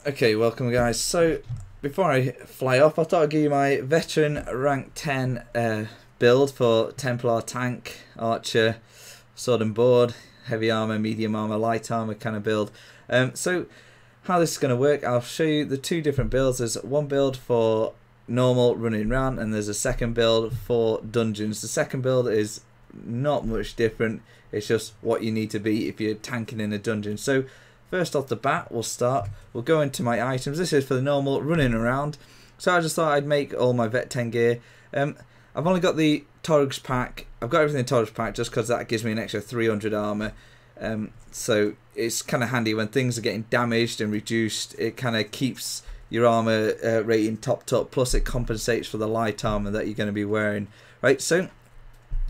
Okay, welcome guys. So before I fly off, I thought I'd give you my veteran rank 10 build for Templar, tank, archer, sword and board, heavy armor, medium armor, light armor kind of build. So how this is going to work, I'll show you the two different builds. There's one build for normal running around and there's a second build for dungeons. The second build is not much different, it's just what you need to be if you're tanking in a dungeon. So first off the bat, we'll go into my items. This is for the normal running around. So I just thought I'd make all my Vet 10 gear. I've only got the Torgs pack. I've got everything in the Torgs pack just because that gives me an extra 300 armor. So it's kind of handy when things are getting damaged and reduced. It kind of keeps your armor rating topped up. Plus it compensates for the light armor that you're going to be wearing. Right, so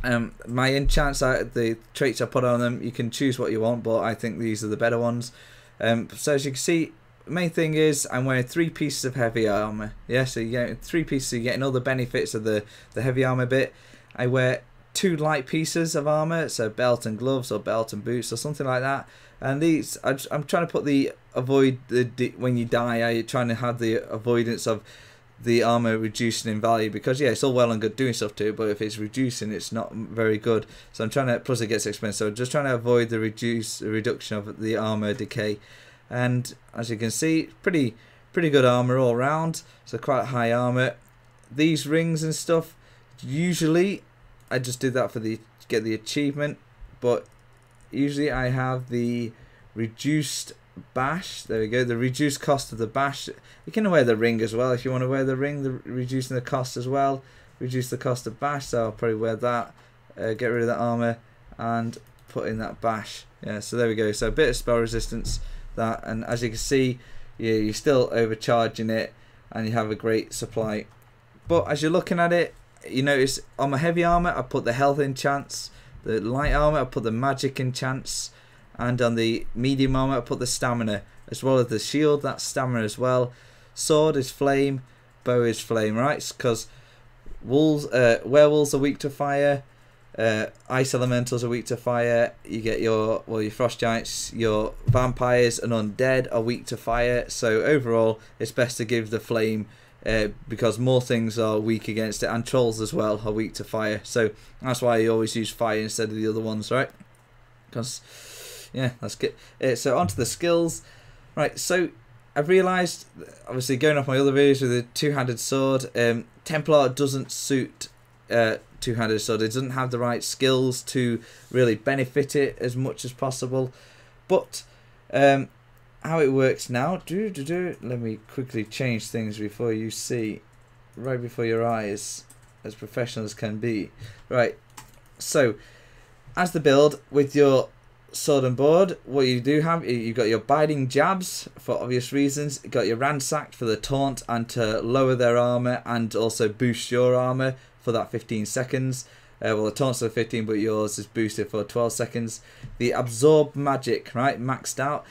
my enchants, the traits I put on them, you can choose what you want, but I think these are the better ones. So as you can see, the main thing is I'm wearing 3 pieces of heavy armor. Yeah, so you get 3 pieces, so you're getting all the benefits of the heavy armor bit. I wear 2 light pieces of armor, so belt and gloves or belt and boots or something like that. And these, I'm trying to put the avoid when you die. I'm trying to have the avoidance of the armor reducing in value, because yeah, it's all well and good doing stuff to it, but if it's reducing, it's not very good. So I'm trying to, plus it gets expensive, so I'm just trying to avoid the reduction of the armor decay. And as you can see, pretty good armor all around, so quite high armor. These rings and stuff, usually I just did that for get the achievement, but usually I have the reduced bash. There we go, the reduced cost of the bash. You can wear the ring as well if you want to wear the ring, reducing the cost as well. Reduce the cost of bash, so I'll probably wear that, get rid of that armor and put in that bash. Yeah, so there we go, so a bit of spell resistance, that, and as you can see, yeah, you're still overcharging it and you have a great supply. But as you're looking at it, you notice on my heavy armor I put the health enchants, the light armor I put the magic enchants, and on the medium armor I put the stamina, as well as the shield, that's stamina as well. Sword is flame, bow is flame, right? Because werewolves are weak to fire, ice elementals are weak to fire. You get your frost giants, your vampires and undead are weak to fire. So overall, it's best to give the flame, because more things are weak against it, and trolls as well are weak to fire. So that's why you always use fire instead of the other ones, right? Because yeah, that's good. So onto the skills. Right, so I've realised, obviously going off my other videos with a two-handed sword, Templar doesn't suit two-handed sword. It doesn't have the right skills to really benefit it as much as possible. But how it works now, let me quickly change things before you see, right before your eyes, as professional as can be. Right, so as the build with your sword and board, what you do have, you've got your biting jabs for obvious reasons, you've got your ransacked for the taunt and to lower their armor and also boost your armor for that 15 seconds. Well, the taunt's for 15, but yours is boosted for 12 seconds. The absorb magic, right, maxed out.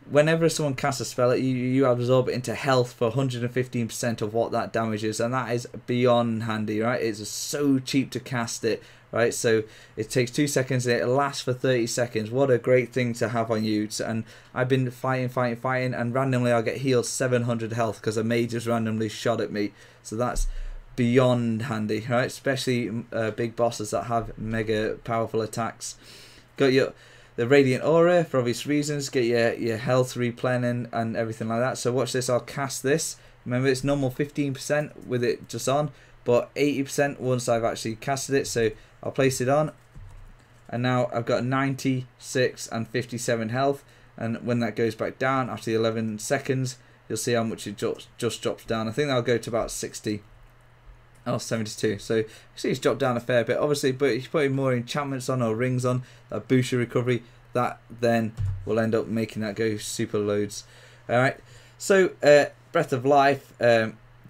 Whenever someone casts a spell at you, you absorb it into health for 115% of what that damages, and that is beyond handy, right? It's so cheap to cast it, right? So it takes 2 seconds and it lasts for 30 seconds. What a great thing to have on you. And I've been fighting, and randomly I'll get healed 700 health because a mage just randomly shot at me. So that's beyond handy, right? Especially big bosses that have mega powerful attacks. Got the radiant aura for obvious reasons, get your health replenning and everything like that. So watch this, I'll cast this. Remember, it's normal 15% with it just on, but 80% once I've actually casted it. So I'll place it on, and now I've got 96 and 57 health. And when that goes back down after the 11 seconds, you'll see how much it just drops down. I think that'll go to about 60. Oh, 72. So you see it's dropped down a fair bit, obviously, but if you're putting more enchantments on or rings on that boost your recovery, that then will end up making that go super loads. Alright, so Breath of Life,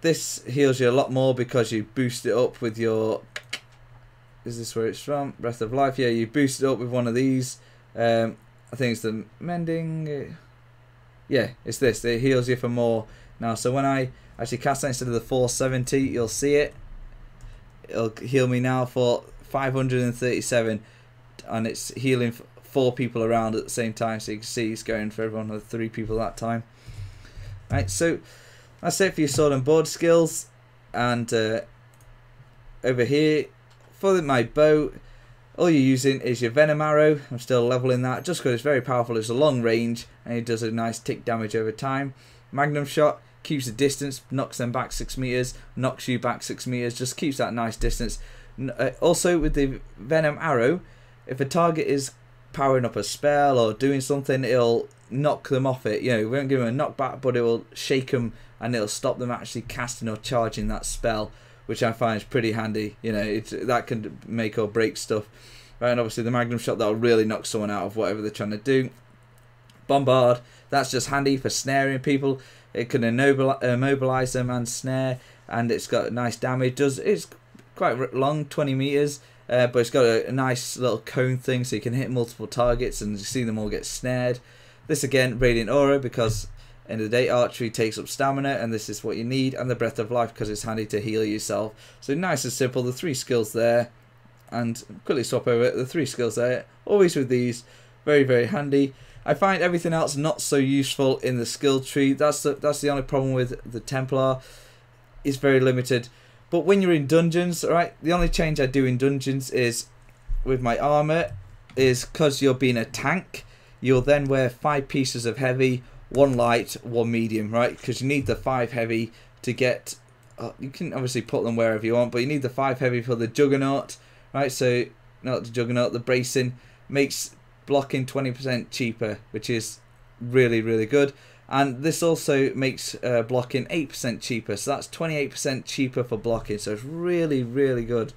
this heals you a lot more because you boost it up with your, is this where it's from? Breath of Life, yeah, you boost it up with one of these. I think it's the mending, yeah, it's this, it heals you for more. Now, so when I actually cast that instead of the 470, you'll see it. It'll heal me now for 537, and it's healing 4 people around at the same time, so you can see it's going for everyone with 3 people that time. Right, so that's it for your sword and board skills. And over here for my bow, all you're using is your venom arrow. I'm still leveling that just because it's very powerful. It's a long range and it does a nice tick damage over time. Magnum shot keeps the distance, knocks them back 6 meters, knocks you back 6 meters, just keeps that nice distance. Also with the venom arrow, if a target is powering up a spell or doing something, it'll knock them off it. You know, we won't give them a knockback, but it will shake them and it'll stop them actually casting or charging that spell, which I find is pretty handy. You know, that can make or break stuff. Right, and obviously the magnum shot, that'll really knock someone out of whatever they're trying to do. Bombard, that's just handy for snaring people. It can immobilize them and snare, and it's got nice damage. It's quite long, 20 meters, but it's got a nice little cone thing, so you can hit multiple targets and you see them all get snared. This again, Radiant Aura, because end of the day, archery takes up stamina, and this is what you need, and the Breath of Life, because it's handy to heal yourself. So nice and simple, the 3 skills there, and quickly swap over the 3 skills there. Always with these, very, very handy. I find everything else not so useful in the skill tree. That's the only problem with the Templar. It's very limited. But when you're in dungeons, right, the only change I do in dungeons is with my armor is because you're being a tank, you'll then wear 5 pieces of heavy, 1 light, 1 medium, right? Because you need the 5 heavy to get. You can obviously put them wherever you want, but you need the 5 heavy for the Juggernaut, right? So not the Juggernaut, the bracing makes blocking 20% cheaper, which is really, really good. And this also makes blocking 8% cheaper, so that's 28% cheaper for blocking, so it's really, really good.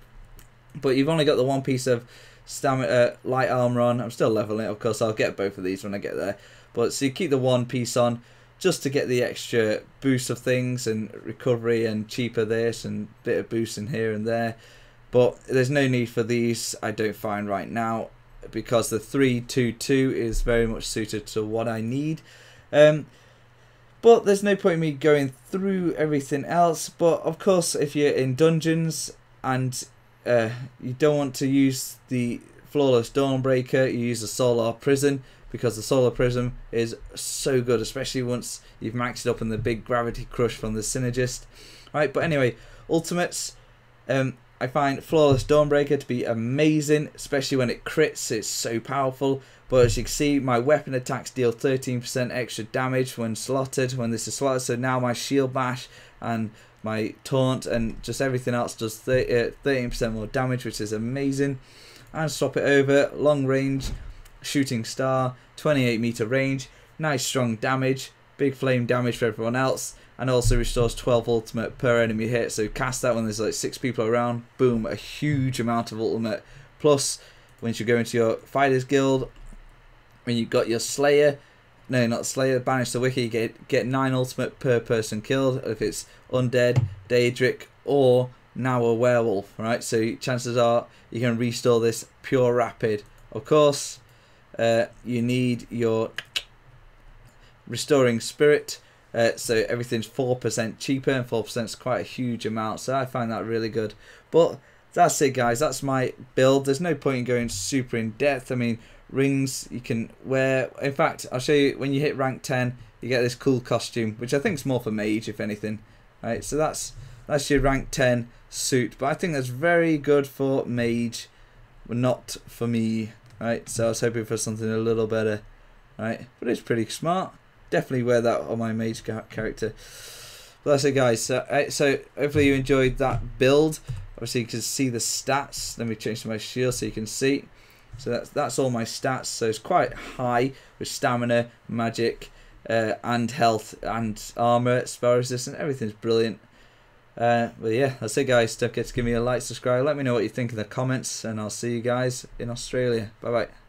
But you've only got the 1 piece of stamina, light armor on. I'm still leveling it, of course. I'll get both of these when I get there, but so you keep the 1 piece on just to get the extra boost of things and recovery and cheaper this and bit of boost in here and there. But there's no need for these, I don't find, right now, because the 3-2-2 is very much suited to what I need. But there's no point in me going through everything else. But of course, if you're in dungeons and you don't want to use the Flawless Dawnbreaker, you use the Solar Prism, because the Solar Prism is so good, especially once you've maxed it up in the big Gravity Crush from the Synergist. Right, but anyway, ultimates. I find Flawless Dawnbreaker to be amazing, especially when it crits. It's so powerful. But as you can see, my weapon attacks deal 13% extra damage when slotted, when this is slotted. So now my shield bash and my taunt and just everything else does 13% more damage, which is amazing. And swap it over, long range, shooting star, 28 meter range, nice strong damage, big flame damage for everyone else. And also restores 12 ultimate per enemy hit. So cast that when there's like 6 people around. Boom, a huge amount of ultimate. Plus, once you go into your Fighters Guild, when you've got your Slayer, no, not Slayer, Banish the Wicked, you get 9 ultimate per person killed. If it's Undead, Daedric, or now a Werewolf, right? So chances are you can restore this pure rapid. Of course, you need your Restoring Spirit. So everything's 4% cheaper, and 4% is quite a huge amount, so I find that really good. But that's it, guys. That's my build. There's no point in going super in depth. I mean, rings you can wear. In fact, I'll show you when you hit rank 10, you get this cool costume, which I think is more for mage, if anything. Right, so that's your rank 10 suit, but I think that's very good for mage, but not for me. Right, so I was hoping for something a little better. Right, but it's pretty smart. Definitely wear that on my mage character. But that's it, guys. So hopefully you enjoyed that build. Obviously you can see the stats. Let me change to my shield so you can see. So that's all my stats. So it's quite high with stamina, magic, and health and armor, spell resistance. Everything's brilliant. But yeah, that's it, guys. Don't forget to give me a like, subscribe. Let me know what you think in the comments, and I'll see you guys in Australia. Bye bye.